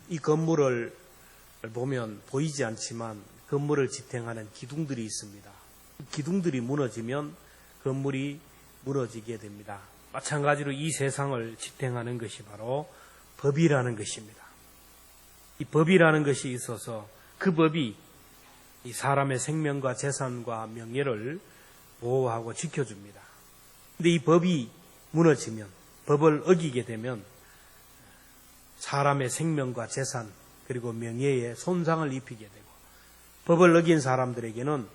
이 건물을 보면 보이지 않지만 건물을 지탱하는 기둥들이 있습니다. 기둥들이 무너지면 건물이 무너지게 됩니다. 마찬가지로 이 세상을 지탱하는 것이 바로 법이라는 것입니다. 이 법이라는 것이 있어서 그 법이 이 사람의 생명과 재산과 명예를 보호하고 지켜줍니다. 근데 이 법이 무너지면, 법을 어기게 되면 사람의 생명과 재산 그리고 명예에 손상을 입히게 되고 법을 어긴 사람들에게는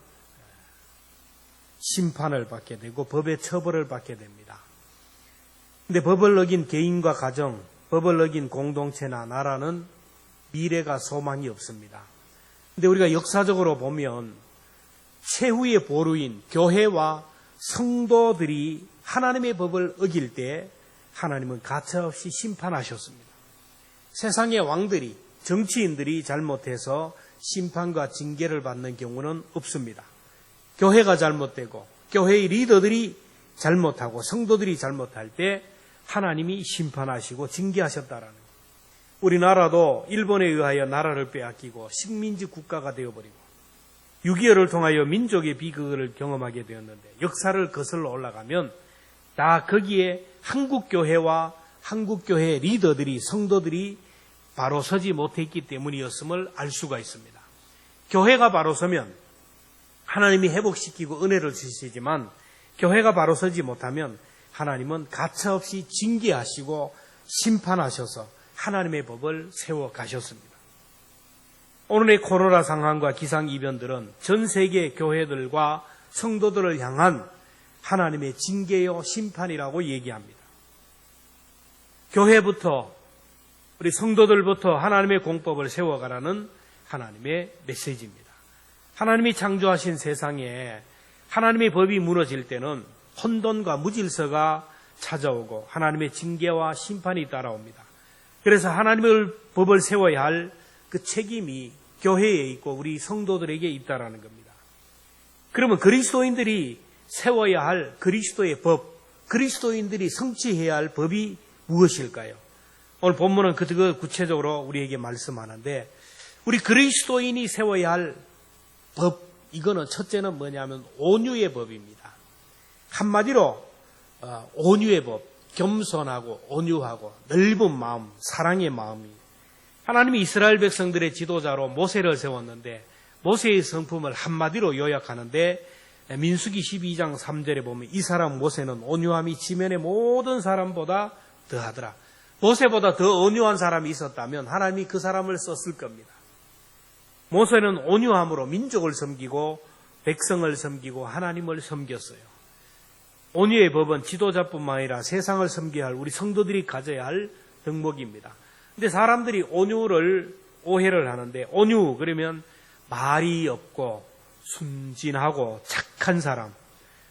심판을 받게 되고 법의 처벌을 받게 됩니다. 근데 법을 어긴 개인과 가정, 법을 어긴 공동체나 나라는 미래가 소망이 없습니다. 근데 우리가 역사적으로 보면 최후의 보루인 교회와 성도들이 하나님의 법을 어길 때 하나님은 가차없이 심판하셨습니다. 세상의 왕들이, 정치인들이 잘못해서 심판과 징계를 받는 경우는 없습니다. 교회가 잘못되고 교회의 리더들이 잘못하고 성도들이 잘못할 때 하나님이 심판하시고 징계하셨다라는 거예요. 우리나라도 일본에 의하여 나라를 빼앗기고 식민지 국가가 되어버리고 6.25를 통하여 민족의 비극을 경험하게 되었는데 역사를 거슬러 올라가면 다 거기에 한국교회와 한국교회 리더들이, 성도들이 바로 서지 못했기 때문이었음을 알 수가 있습니다. 교회가 바로 서면 하나님이 회복시키고 은혜를 주시지만 교회가 바로 서지 못하면 하나님은 가차없이 징계하시고 심판하셔서 하나님의 법을 세워 가셨습니다. 오늘의 코로나 상황과 기상이변들은 전 세계 교회들과 성도들을 향한 하나님의 징계요 심판이라고 얘기합니다. 교회부터 우리 성도들부터 하나님의 공법을 세워가라는 하나님의 메시지입니다. 하나님이 창조하신 세상에 하나님의 법이 무너질 때는 혼돈과 무질서가 찾아오고 하나님의 징계와 심판이 따라옵니다. 그래서 하나님의 법을 세워야 할 그 책임이 교회에 있고 우리 성도들에게 있다라는 겁니다. 그러면 그리스도인들이 세워야 할 그리스도의 법, 그리스도인들이 성취해야 할 법이 무엇일까요? 오늘 본문은 그 구체적으로 우리에게 말씀하는데 우리 그리스도인이 세워야 할 법, 이거는 첫째는 뭐냐면 온유의 법입니다. 한마디로 온유의 법, 겸손하고 온유하고 넓은 마음, 사랑의 마음이 하나님이 이스라엘 백성들의 지도자로 모세를 세웠는데 모세의 성품을 한마디로 요약하는데 민수기 12장 3절에 보면 이 사람 모세는 온유함이 지면의 모든 사람보다 더하더라. 모세보다 더 온유한 사람이 있었다면 하나님이 그 사람을 썼을 겁니다. 모세는 온유함으로 민족을 섬기고 백성을 섬기고 하나님을 섬겼어요. 온유의 법은 지도자뿐만 아니라 세상을 섬겨야 할 우리 성도들이 가져야 할 덕목입니다. 근데 사람들이 온유를 오해를 하는데 온유 그러면 말이 없고 순진하고 착한 사람,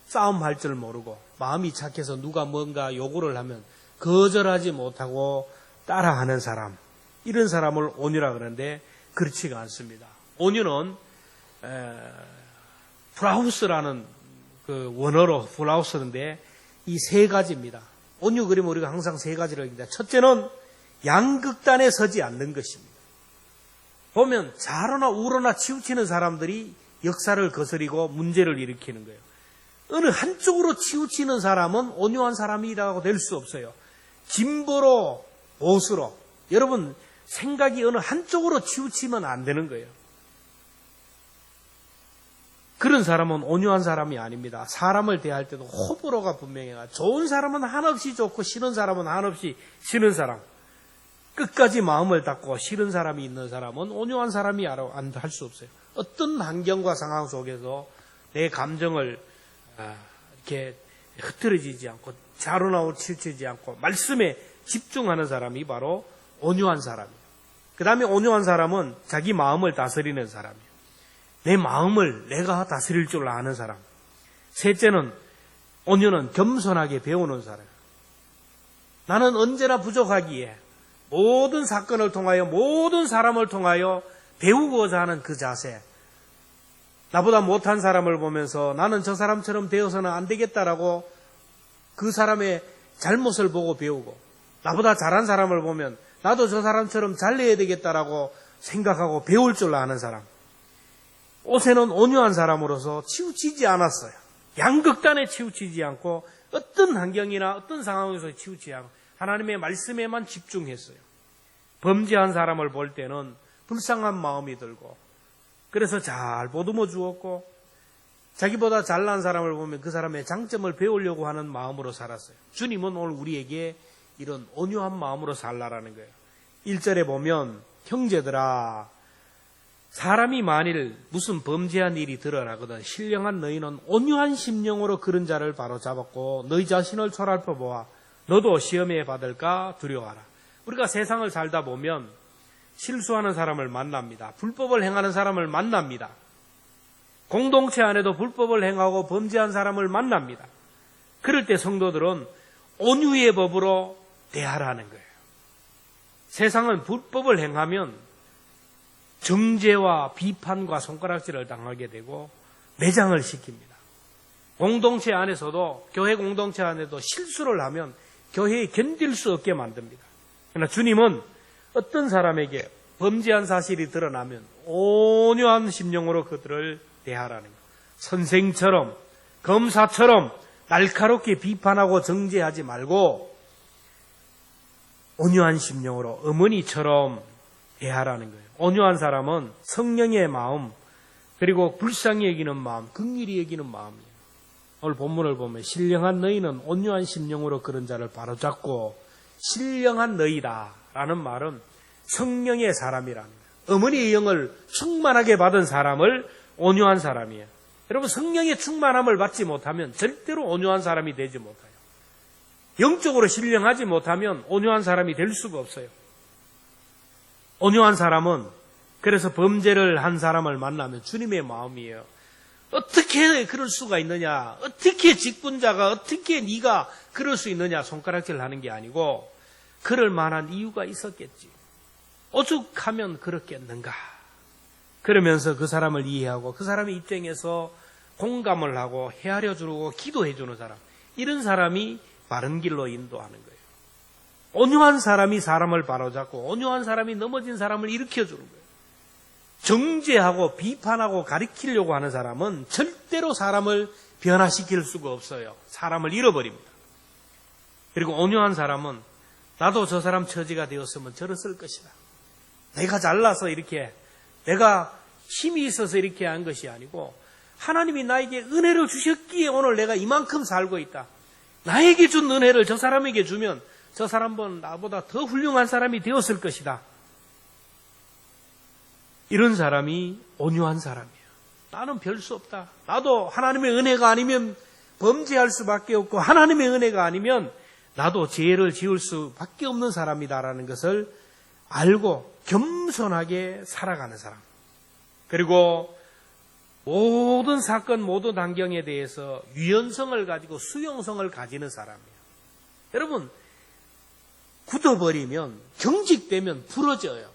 싸움할 줄 모르고 마음이 착해서 누가 뭔가 요구를 하면 거절하지 못하고 따라하는 사람, 이런 사람을 온유라 그러는데 그렇지가 않습니다. 온유는 프라우스라는 그 원어로 플라우스인데 이 세 가지입니다. 온유 그러면 우리가 항상 세 가지를 얘기합니다. 첫째는 양극단에 서지 않는 것입니다. 보면 좌로나 우로나 치우치는 사람들이 역사를 거스리고 문제를 일으키는 거예요. 어느 한쪽으로 치우치는 사람은 온유한 사람이라고 될 수 없어요. 진보로 보수로 여러분 생각이 어느 한쪽으로 치우치면 안 되는 거예요. 그런 사람은 온유한 사람이 아닙니다. 사람을 대할 때도 호불호가 분명해요. 좋은 사람은 한없이 좋고 싫은 사람은 한없이 싫은 사람. 끝까지 마음을 닫고 싫은 사람이 있는 사람은 온유한 사람이 할 수 없어요. 어떤 환경과 상황 속에서 내 감정을 이렇게 흐트러지지 않고 좌로나로 치우치지 않고 말씀에 집중하는 사람이 바로 온유한 사람이에요. 그 다음에 온유한 사람은 자기 마음을 다스리는 사람이에요. 내 마음을 내가 다스릴 줄 아는 사람. 셋째는 온유는 겸손하게 배우는 사람이에요. 나는 언제나 부족하기에 모든 사건을 통하여 모든 사람을 통하여 배우고자 하는 그 자세. 나보다 못한 사람을 보면서 나는 저 사람처럼 되어서는 안 되겠다라고 그 사람의 잘못을 보고 배우고 나보다 잘한 사람을 보면 나도 저 사람처럼 잘내야 되겠다라고 생각하고 배울 줄 아는 사람. 오세는 온유한 사람으로서 치우치지 않았어요. 양극단에 치우치지 않고 어떤 환경이나 어떤 상황에서 치우치지 않고 하나님의 말씀에만 집중했어요. 범죄한 사람을 볼 때는 불쌍한 마음이 들고 그래서 잘 보듬어 주었고 자기보다 잘난 사람을 보면 그 사람의 장점을 배우려고 하는 마음으로 살았어요. 주님은 오늘 우리에게 이런 온유한 마음으로 살라라는 거예요. 1절에 보면 형제들아 사람이 만일 무슨 범죄한 일이 드러나거든 신령한 너희는 온유한 심령으로 그런 자를 바로잡았고 너희 자신을 초랄퍼 보아 너도 시험에 받을까 두려워하라. 우리가 세상을 살다 보면 실수하는 사람을 만납니다. 불법을 행하는 사람을 만납니다. 공동체 안에도 불법을 행하고 범죄한 사람을 만납니다. 그럴 때 성도들은 온유의 법으로 대하라는 거예요. 세상은 불법을 행하면 정죄와 비판과 손가락질을 당하게 되고 매장을 시킵니다. 공동체 안에서도 교회 공동체 안에도 실수를 하면 교회에 견딜 수 없게 만듭니다. 그러나 주님은 어떤 사람에게 범죄한 사실이 드러나면 온유한 심령으로 그들을 대하라는 거예요. 선생처럼 검사처럼 날카롭게 비판하고 정죄하지 말고 온유한 심령으로 어머니처럼 대하라는 거예요. 온유한 사람은 성령의 마음 그리고 불쌍히 여기는 마음, 긍휼히 여기는 마음이에요. 오늘 본문을 보면 신령한 너희는 온유한 심령으로 그런 자를 바로잡고 신령한 너희다라는 말은 성령의 사람이라는 거예요. 어머니의 영을 충만하게 받은 사람을 온유한 사람이에요. 여러분 성령의 충만함을 받지 못하면 절대로 온유한 사람이 되지 못해요. 영적으로 신령하지 못하면 온유한 사람이 될 수가 없어요. 온유한 사람은 그래서 범죄를 한 사람을 만나면 주님의 마음이에요. 어떻게 그럴 수가 있느냐? 어떻게 직분자가 어떻게 네가 그럴 수 있느냐? 손가락질 하는 게 아니고 그럴 만한 이유가 있었겠지. 오죽하면 그렇겠는가? 그러면서 그 사람을 이해하고 그 사람의 입장에서 공감을 하고 헤아려 주고 기도해 주는 사람. 이런 사람이 바른 길로 인도하는 거예요. 온유한 사람이 사람을 바로잡고 온유한 사람이 넘어진 사람을 일으켜주는 거예요. 정죄하고 비판하고 가리키려고 하는 사람은 절대로 사람을 변화시킬 수가 없어요. 사람을 잃어버립니다. 그리고 온유한 사람은 나도 저 사람 처지가 되었으면 저랬을 것이다. 내가 잘나서 이렇게 내가 힘이 있어서 이렇게 한 것이 아니고 하나님이 나에게 은혜를 주셨기에 오늘 내가 이만큼 살고 있다. 나에게 준 은혜를 저 사람에게 주면 저 사람은 나보다 더 훌륭한 사람이 되었을 것이다. 이런 사람이 온유한 사람이에요. 나는 별 수 없다. 나도 하나님의 은혜가 아니면 범죄할 수밖에 없고 하나님의 은혜가 아니면 나도 죄를 지을 수밖에 없는 사람이다라는 것을 알고 겸손하게 살아가는 사람. 그리고 모든 사건, 모든 환경에 대해서 유연성을 가지고 수용성을 가지는 사람이에요. 여러분, 굳어버리면, 경직되면 부러져요.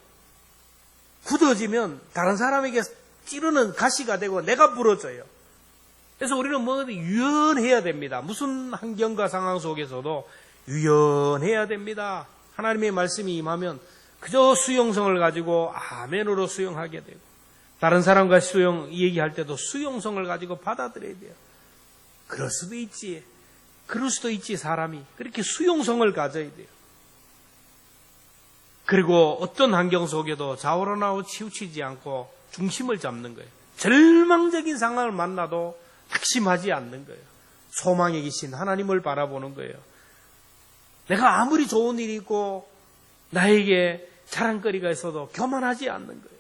굳어지면 다른 사람에게 찌르는 가시가 되고 내가 부러져요. 그래서 우리는 유연해야 됩니다. 무슨 환경과 상황 속에서도 유연해야 됩니다. 하나님의 말씀이 임하면 그저 수용성을 가지고 아멘으로 수용하게 되고 다른 사람과 얘기할 때도 수용성을 가지고 받아들여야 돼요. 그럴 수도 있지. 그럴 수도 있지 사람이. 그렇게 수용성을 가져야 돼요. 그리고 어떤 환경 속에도 좌우로나오 치우치지 않고 중심을 잡는 거예요. 절망적인 상황을 만나도 낙심하지 않는 거예요. 소망에 계신 하나님을 바라보는 거예요. 내가 아무리 좋은 일이 있고 나에게 자랑거리가 있어도 교만하지 않는 거예요.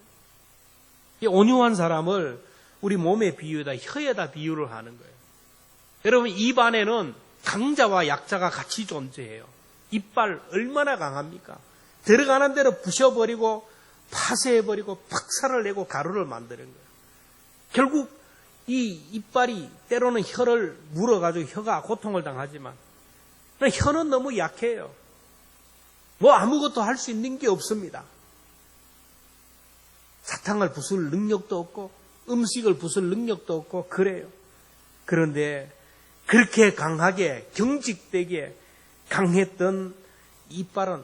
이 온유한 사람을 우리 몸의 비유에다 혀에다 비유를 하는 거예요. 여러분 입 안에는 강자와 약자가 같이 존재해요. 이빨 얼마나 강합니까? 들어가는 대로 부셔버리고 파쇄해버리고 박살을 내고 가루를 만드는 거예요. 결국 이 이빨이 때로는 혀를 물어가지고 혀가 고통을 당하지만 혀는 너무 약해요. 아무것도 할 수 있는 게 없습니다. 사탕을 부술 능력도 없고 음식을 부술 능력도 없고 그래요. 그런데 그렇게 강하게 경직되게 강했던 이빨은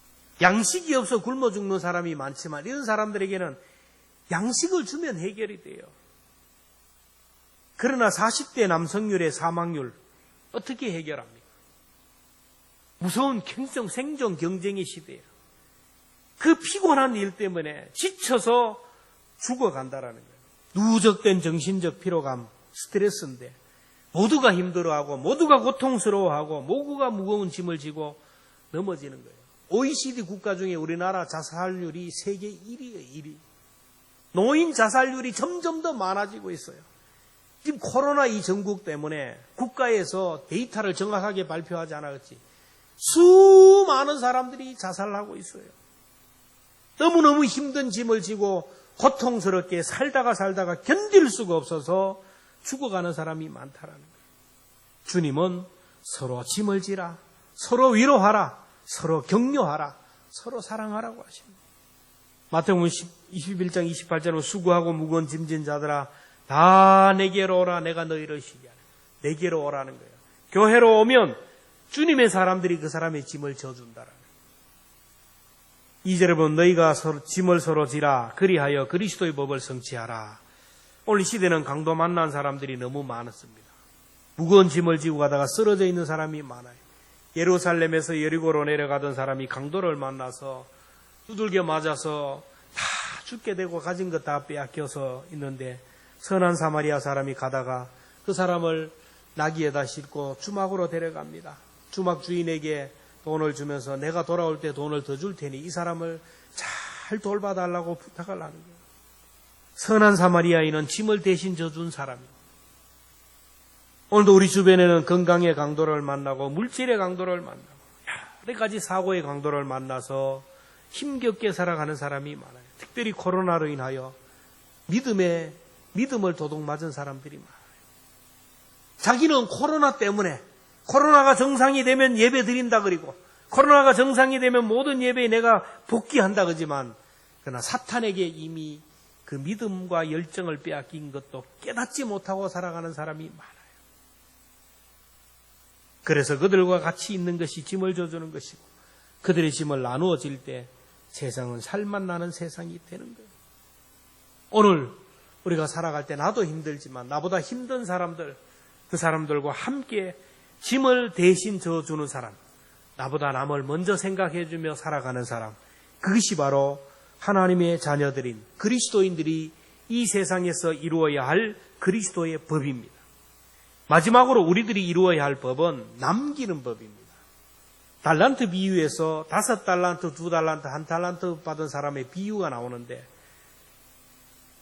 양식이 없어 굶어 죽는 사람이 많지만 이런 사람들에게는 양식을 주면 해결이 돼요. 그러나 40대 남성률의 사망률 어떻게 해결합니까? 무서운 생존 경쟁의 시대예요. 그 피곤한 일 때문에 지쳐서 죽어간다라는 거예요. 누적된 정신적 피로감, 스트레스인데 모두가 힘들어하고 모두가 고통스러워하고 모두가 무거운 짐을 지고 넘어지는 거예요. OECD 국가 중에 우리나라 자살률이 세계 1위예요. 1위. 노인 자살률이 점점 더 많아지고 있어요. 지금 코로나 이 전국 때문에 국가에서 데이터를 정확하게 발표하지 않았지 수많은 사람들이 자살하고 있어요. 너무너무 힘든 짐을 지고 고통스럽게 살다가 견딜 수가 없어서 죽어가는 사람이 많다라는 거예요. 주님은 서로 짐을 지라, 서로 위로하라, 서로 격려하라, 서로 사랑하라고 하십니다. 마태복음 21장 28절은 수고하고 무거운 짐진 자들아 다 내게로 오라 내가 너희를 쉬게 하라. 내게로 오라는 거예요. 교회로 오면 주님의 사람들이 그 사람의 짐을 져준다라는 거예요. 2절에 보면 너희가 짐을 서로 지라 그리하여 그리스도의 법을 성취하라. 오늘 시대는 강도 만난 사람들이 너무 많았습니다. 무거운 짐을 지고 가다가 쓰러져 있는 사람이 많아요. 예루살렘에서 여리고로 내려가던 사람이 강도를 만나서 두들겨 맞아서 다 죽게 되고 가진 것 다 빼앗겨서 있는데 선한 사마리아 사람이 가다가 그 사람을 나귀에다 싣고 주막으로 데려갑니다. 주막 주인에게 돈을 주면서 내가 돌아올 때 돈을 더 줄 테니 이 사람을 잘 돌봐달라고 부탁을 하는 거예요. 선한 사마리아인은 짐을 대신 져준 사람입니다. 오늘도 우리 주변에는 건강의 강도를 만나고 물질의 강도를 만나고 여러 가지 사고의 강도를 만나서 힘겹게 살아가는 사람이 많아요. 특별히 코로나로 인하여 믿음을 도둑맞은 사람들이 많아요. 자기는 코로나 때문에 코로나가 정상이 되면 예배 드린다 그리고 코로나가 정상이 되면 모든 예배에 내가 복귀한다 그러지만 그러나 사탄에게 이미 그 믿음과 열정을 빼앗긴 것도 깨닫지 못하고 살아가는 사람이 많아요. 그래서 그들과 같이 있는 것이 짐을 져주는 것이고 그들의 짐을 나누어질 때 세상은 살맛 나는 세상이 되는 거예요. 오늘 우리가 살아갈 때 나도 힘들지만 나보다 힘든 사람들, 그 사람들과 함께 짐을 대신 져주는 사람, 나보다 남을 먼저 생각해주며 살아가는 사람, 그것이 바로 하나님의 자녀들인 그리스도인들이 이 세상에서 이루어야 할 그리스도의 법입니다. 마지막으로 우리들이 이루어야 할 법은 남기는 법입니다. 달란트 비유에서 5달란트, 2달란트, 1달란트 받은 사람의 비유가 나오는데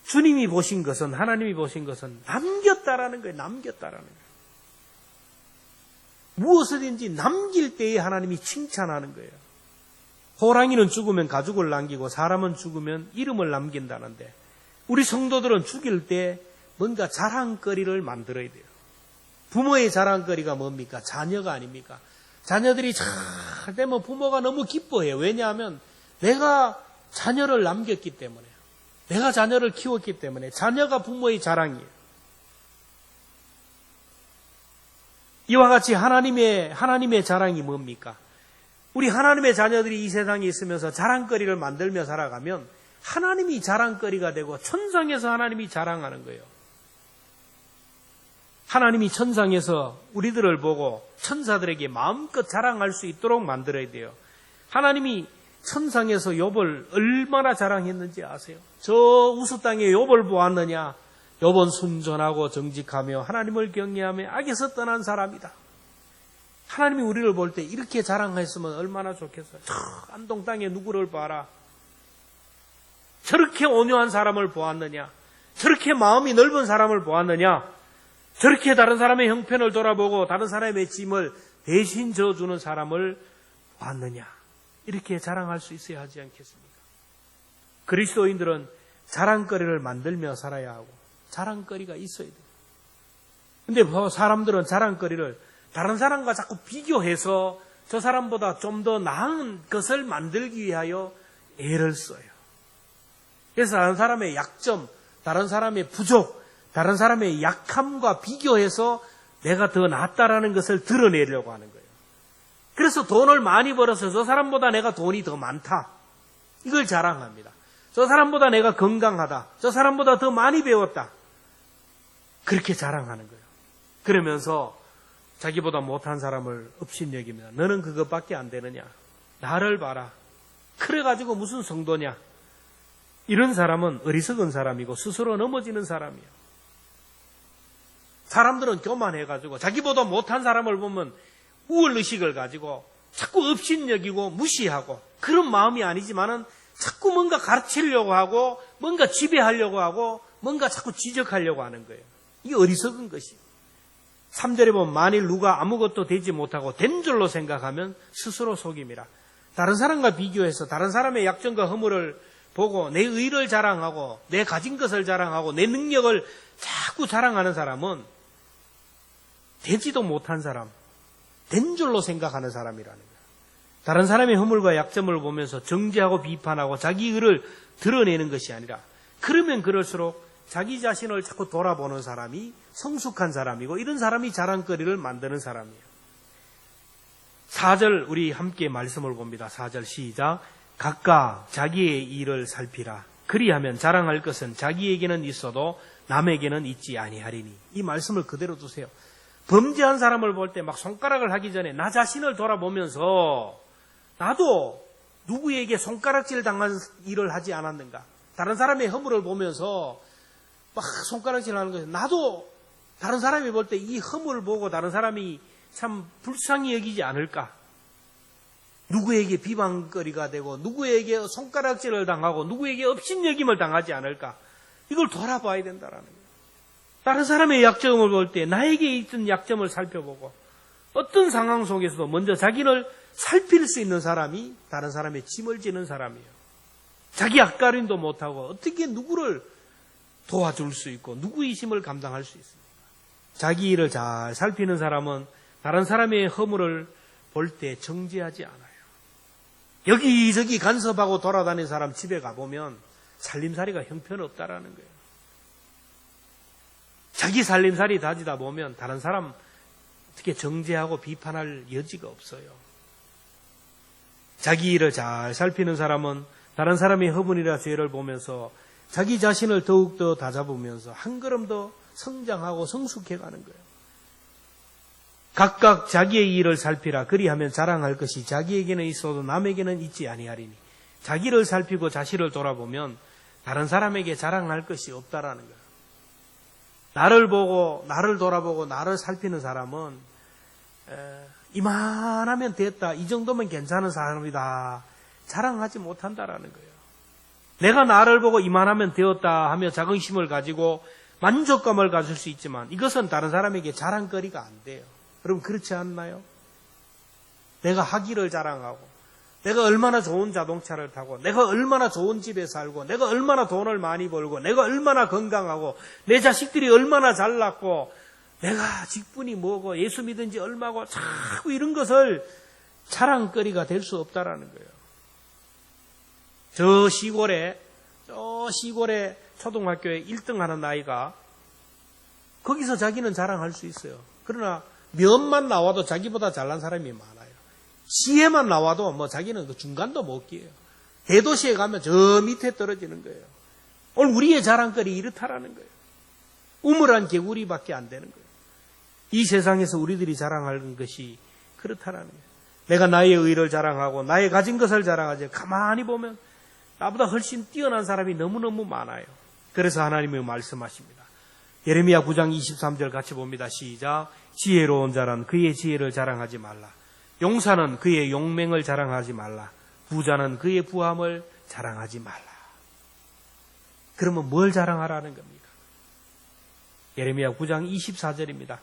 주님이 보신 것은, 하나님이 보신 것은 남겼다라는 거예요. 남겼다라는 거예요. 무엇이든지 남길 때에 하나님이 칭찬하는 거예요. 호랑이는 죽으면 가죽을 남기고 사람은 죽으면 이름을 남긴다는데 우리 성도들은 죽일 때 뭔가 자랑거리를 만들어야 돼요. 부모의 자랑거리가 뭡니까? 자녀가 아닙니까? 자녀들이 잘 되면 부모가 너무 기뻐해요. 왜냐하면 내가 자녀를 남겼기 때문에, 내가 자녀를 키웠기 때문에 자녀가 부모의 자랑이에요. 이와 같이 하나님의 자랑이 뭡니까? 우리 하나님의 자녀들이 이 세상에 있으면서 자랑거리를 만들며 살아가면 하나님이 자랑거리가 되고 천상에서 하나님이 자랑하는 거예요. 하나님이 천상에서 우리들을 보고 천사들에게 마음껏 자랑할 수 있도록 만들어야 돼요. 하나님이 천상에서 욥을 얼마나 자랑했는지 아세요? 저 우수 땅에 욥을 보았느냐? 욥은 순전하고 정직하며 하나님을 경외하며 악에서 떠난 사람이다. 하나님이 우리를 볼 때 이렇게 자랑했으면 얼마나 좋겠어요. 저 안동 땅에 누구를 봐라. 저렇게 온유한 사람을 보았느냐? 저렇게 마음이 넓은 사람을 보았느냐? 저렇게 다른 사람의 형편을 돌아보고 다른 사람의 짐을 대신 져주는 사람을 보았느냐? 이렇게 자랑할 수 있어야 하지 않겠습니까? 그리스도인들은 자랑거리를 만들며 살아야 하고 자랑거리가 있어야 돼요. 근데 사람들은 자랑거리를 다른 사람과 자꾸 비교해서 저 사람보다 좀 더 나은 것을 만들기 위하여 애를 써요. 그래서 다른 사람의 약점, 다른 사람의 부족, 다른 사람의 약함과 비교해서 내가 더 낫다라는 것을 드러내려고 하는 거예요. 그래서 돈을 많이 벌어서 저 사람보다 내가 돈이 더 많다. 이걸 자랑합니다. 저 사람보다 내가 건강하다. 저 사람보다 더 많이 배웠다. 그렇게 자랑하는 거예요. 그러면서 자기보다 못한 사람을 업신여깁니다. 너는 그것밖에 안 되느냐? 나를 봐라. 그래가지고 무슨 성도냐? 이런 사람은 어리석은 사람이고 스스로 넘어지는 사람이에요. 사람들은 교만해가지고 자기보다 못한 사람을 보면 우월의식을 가지고 자꾸 업신여기고 무시하고 그런 마음이 아니지만은 자꾸 뭔가 가르치려고 하고 뭔가 지배하려고 하고 뭔가 자꾸 지적하려고 하는 거예요. 이게 어리석은 것이에요. 3절에 보면 만일 누가 아무것도 되지 못하고 된 줄로 생각하면 스스로 속임이라. 다른 사람과 비교해서 다른 사람의 약점과 허물을 보고 내 의를 자랑하고 내 가진 것을 자랑하고 내 능력을 자꾸 자랑하는 사람은 되지도 못한 사람, 된 줄로 생각하는 사람이라는 거예요. 다른 사람의 허물과 약점을 보면서 정죄하고 비판하고 자기 의를 드러내는 것이 아니라 그러면 그럴수록 자기 자신을 자꾸 돌아보는 사람이 성숙한 사람이고 이런 사람이 자랑거리를 만드는 사람이에요. 4절 우리 함께 말씀을 봅니다. 4절 시작. 각각 자기의 일을 살피라. 그리하면 자랑할 것은 자기에게는 있어도 남에게는 있지 아니하리니. 이 말씀을 그대로 두세요. 범죄한 사람을 볼 때 막 손가락을 하기 전에 나 자신을 돌아보면서 나도 누구에게 손가락질 당한 일을 하지 않았는가. 다른 사람의 허물을 보면서 막 손가락질 하는 거예요. 나도 다른 사람이 볼 때 이 허물을 보고 다른 사람이 참 불쌍히 여기지 않을까. 누구에게 비방거리가 되고 누구에게 손가락질을 당하고 누구에게 업신여김을 당하지 않을까. 이걸 돌아봐야 된다라는 거예요. 다른 사람의 약점을 볼 때 나에게 있던 약점을 살펴보고 어떤 상황 속에서도 먼저 자기를 살필 수 있는 사람이 다른 사람의 짐을 지는 사람이에요. 자기 앞가림도 못하고 어떻게 누구를 도와줄 수 있고 누구의 힘을 감당할 수 있습니까? 자기 일을 잘 살피는 사람은 다른 사람의 허물을 볼 때 정죄하지 않아요. 여기저기 간섭하고 돌아다니는 사람 집에 가보면 살림살이가 형편없다라는 거예요. 자기 살림살이 다지다 보면 다른 사람 어떻게 정죄하고 비판할 여지가 없어요. 자기 일을 잘 살피는 사람은 다른 사람의 허물이나 죄를 보면서 자기 자신을 더욱더 다잡으면서 한 걸음 더 성장하고 성숙해가는 거예요. 각각 자기의 일을 살피라. 그리하면 자랑할 것이 자기에게는 있어도 남에게는 있지 아니하리니. 자기를 살피고 자신을 돌아보면 다른 사람에게 자랑할 것이 없다라는 거예요. 나를 보고 나를 돌아보고 나를 살피는 사람은 이만하면 됐다. 이 정도면 괜찮은 사람이다. 자랑하지 못한다라는 거예요. 내가 나를 보고 이만하면 되었다 하며 자긍심을 가지고 만족감을 가질 수 있지만 이것은 다른 사람에게 자랑거리가 안 돼요. 여러분 그렇지 않나요? 내가 학위를 자랑하고 내가 얼마나 좋은 자동차를 타고 내가 얼마나 좋은 집에 살고 내가 얼마나 돈을 많이 벌고 내가 얼마나 건강하고 내 자식들이 얼마나 잘났고 내가 직분이 뭐고 예수 믿은 지 얼마고 자꾸 이런 것을 자랑거리가 될 수 없다라는 거예요. 저 시골에 초등학교에 1등 하는 아이가 거기서 자기는 자랑할 수 있어요. 그러나 면만 나와도 자기보다 잘난 사람이 많아요. 시에만 나와도 뭐 자기는 그 중간도 못 끼어요. 대도시에 가면 저 밑에 떨어지는 거예요. 오늘 우리의 자랑거리 이렇다라는 거예요. 우물한 개구리밖에 안 되는 거예요. 이 세상에서 우리들이 자랑하는 것이 그렇다라는 거예요. 내가 나의 의를 자랑하고 나의 가진 것을 자랑하지 가만히 보면 나보다 훨씬 뛰어난 사람이 너무너무 많아요. 그래서 하나님이 말씀하십니다. 예레미야 9장 23절 같이 봅니다. 시작. 지혜로운 자는 그의 지혜를 자랑하지 말라. 용사는 그의 용맹을 자랑하지 말라. 부자는 그의 부함을 자랑하지 말라. 그러면 뭘 자랑하라는 겁니까? 예레미야 9장 24절입니다.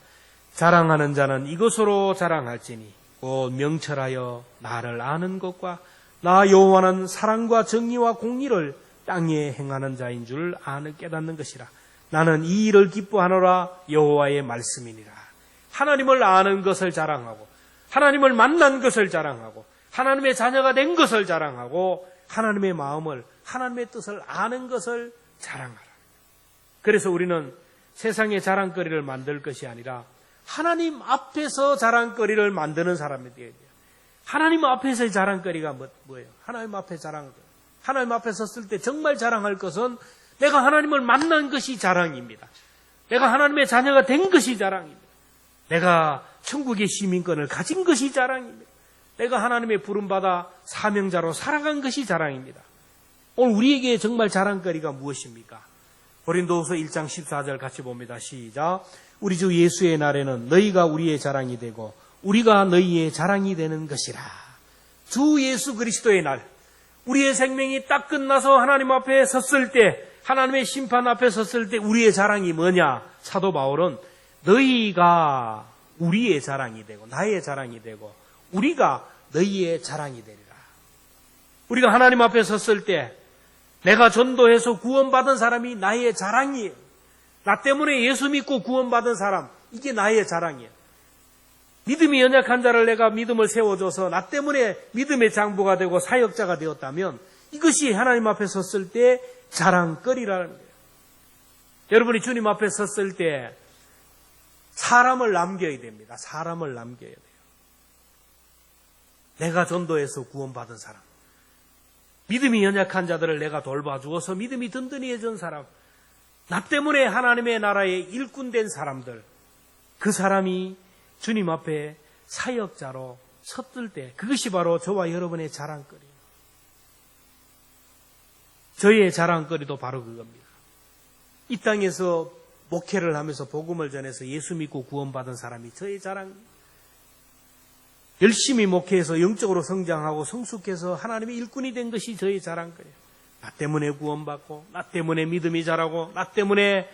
자랑하는 자는 이것으로 자랑할지니 곧 명철하여 나를 아는 것과 나 여호와는 사랑과 정의와 공의를 땅에 행하는 자인 줄 아는 깨닫는 것이라. 나는 이 일을 기뻐하노라. 여호와의 말씀이니라. 하나님을 아는 것을 자랑하고 하나님을 만난 것을 자랑하고 하나님의 자녀가 된 것을 자랑하고 하나님의 마음을 하나님의 뜻을 아는 것을 자랑하라. 그래서 우리는 세상의 자랑거리를 만들 것이 아니라 하나님 앞에서 자랑거리를 만드는 사람이 되어야 돼요. 하나님 앞에서의 자랑거리가 뭐예요? 하나님 앞에 하나님 앞에 섰을 때 정말 자랑할 것은 내가 하나님을 만난 것이 자랑입니다. 내가 하나님의 자녀가 된 것이 자랑입니다. 내가 천국의 시민권을 가진 것이 자랑입니다. 내가 하나님의 부름받아 사명자로 살아간 것이 자랑입니다. 오늘 우리에게 정말 자랑거리가 무엇입니까? 고린도후서 1장 14절 같이 봅니다. 시작. 우리 주 예수의 날에는 너희가 우리의 자랑이 되고 우리가 너희의 자랑이 되는 것이라. 주 예수 그리스도의 날, 우리의 생명이 딱 끝나서 하나님 앞에 섰을 때, 하나님의 심판 앞에 섰을 때 우리의 자랑이 뭐냐? 사도 바울은 너희가 우리의 자랑이 되고 나의 자랑이 되고 우리가 너희의 자랑이 되리라. 우리가 하나님 앞에 섰을 때 내가 전도해서 구원받은 사람이 나의 자랑이에요. 나 때문에 예수 믿고 구원받은 사람, 이게 나의 자랑이에요. 믿음이 연약한 자를 내가 믿음을 세워줘서 나 때문에 믿음의 장부가 되고 사역자가 되었다면 이것이 하나님 앞에 섰을 때 자랑거리라는 거예요. 여러분이 주님 앞에 섰을 때 사람을 남겨야 됩니다. 사람을 남겨야 돼요. 내가 전도해서 구원받은 사람, 믿음이 연약한 자들을 내가 돌봐주어서 믿음이 든든해진 사람, 나 때문에 하나님의 나라의 일꾼 된 사람들, 그 사람이 주님 앞에 사역자로 섰을 때 그것이 바로 저와 여러분의 자랑거리예요. 저의 자랑거리도 바로 그겁니다. 이 땅에서 목회를 하면서 복음을 전해서 예수 믿고 구원받은 사람이 저의 자랑입니다. 열심히 목회해서 영적으로 성장하고 성숙해서 하나님의 일꾼이 된 것이 저의 자랑거리예요. 나 때문에 구원받고, 나 때문에 믿음이 자라고, 나 때문에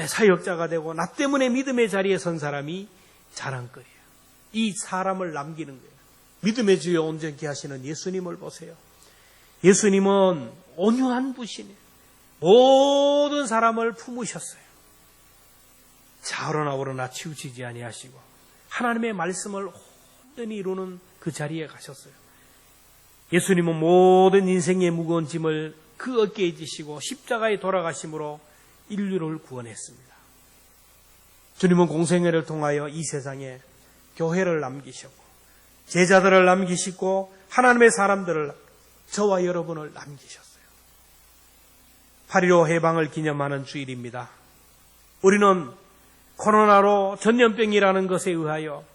사역자가 되고, 나 때문에 믿음의 자리에 선 사람이 자랑거리예요. 이 사람을 남기는 거예요. 믿음의 주여 온전케 하시는 예수님을 보세요. 예수님은 온유한 분이시네요. 모든 사람을 품으셨어요. 좌우로나 우로나 치우치지 아니하시고 하나님의 말씀을 온전히 이루는 그 자리에 가셨어요. 예수님은 모든 인생의 무거운 짐을 그 어깨에 지시고 십자가에 돌아가심으로 인류를 구원했습니다. 주님은 공생애를 통하여 이 세상에 교회를 남기셨고 제자들을 남기시고 하나님의 사람들을, 저와 여러분을 남기셨어요. 8.15 해방을 기념하는 주일입니다. 우리는 코로나로 전염병이라는 것에 의하여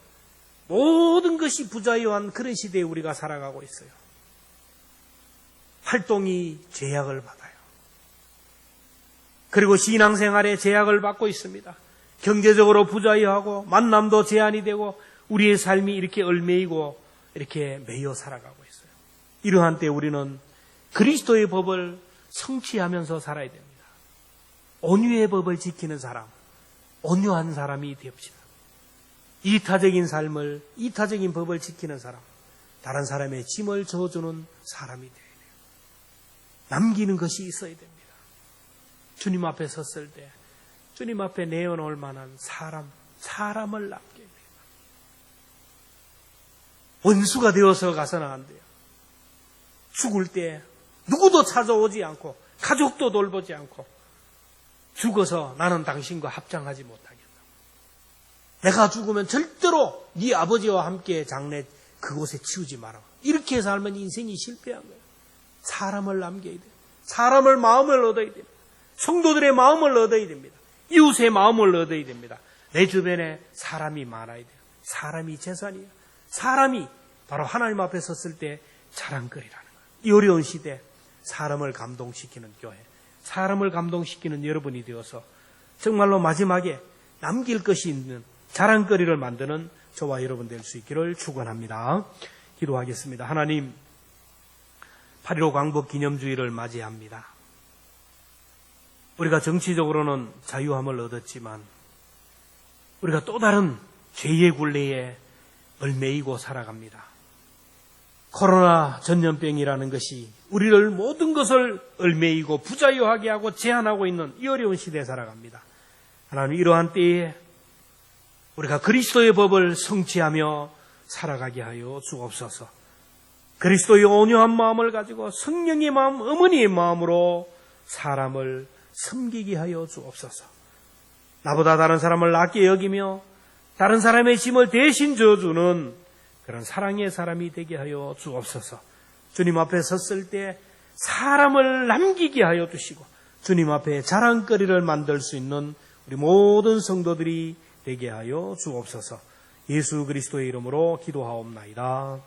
모든 것이 부자유한 그런 시대에 우리가 살아가고 있어요. 활동이 제약을 받아요. 그리고 신앙생활에 제약을 받고 있습니다. 경제적으로 부자유하고 만남도 제한이 되고 우리의 삶이 이렇게 얽매이고 이렇게 매여 살아가고 있어요. 이러한 때 우리는 그리스도의 법을 성취하면서 살아야 됩니다. 온유의 법을 지키는 사람, 온유한 사람이 되옵시다. 이타적인 삶을, 이타적인 법을 지키는 사람, 다른 사람의 짐을 져주는 사람이 되어야 돼요. 남기는 것이 있어야 됩니다. 주님 앞에 섰을 때 주님 앞에 내어놓을 만한 사람을 남겨야 돼요. 원수가 되어서 가서는 안 돼요. 죽을 때 누구도 찾아오지 않고 가족도 돌보지 않고 죽어서 나는 당신과 합장하지 못하겠다. 내가 죽으면 절대로 네 아버지와 함께 장례 그곳에 치우지 마라. 이렇게 살면 인생이 실패한 거예요. 사람을 남겨야 돼요. 사람을 마음을 얻어야 됩니다. 성도들의 마음을 얻어야 됩니다. 이웃의 마음을 얻어야 됩니다. 내 주변에 사람이 많아야 돼요. 사람이 재산이에요. 사람이 바로 하나님 앞에 섰을 때 자랑거리라는 거예요. 이 어려운 시대 사람을 감동시키는 교회, 사람을 감동시키는 여러분이 되어서 정말로 마지막에 남길 것이 있는 자랑거리를 만드는 저와 여러분 될 수 있기를 축원합니다. 기도하겠습니다. 하나님, 8.15 광복 기념주의를 맞이합니다. 우리가 정치적으로는 자유함을 얻었지만 우리가 또 다른 죄의 굴레에 얽매이고 살아갑니다. 코로나 전염병이라는 것이 우리를 모든 것을 얽매이고 부자유하게 하고 제한하고 있는 이 어려운 시대에 살아갑니다. 하나님, 이러한 때에 우리가 그리스도의 법을 성취하며 살아가게 하여 주옵소서. 그리스도의 온유한 마음을 가지고 성령의 마음, 어머니의 마음으로 사람을 섬기게 하여 주옵소서. 나보다 다른 사람을 낮게 여기며 다른 사람의 짐을 대신 져주는 그런 사랑의 사람이 되게 하여 주옵소서. 주님 앞에 섰을 때 사람을 남기게 하여 주시고 주님 앞에 자랑거리를 만들 수 있는 우리 모든 성도들이 되게 하여 주옵소서. 예수 그리스도의 이름으로 기도하옵나이다.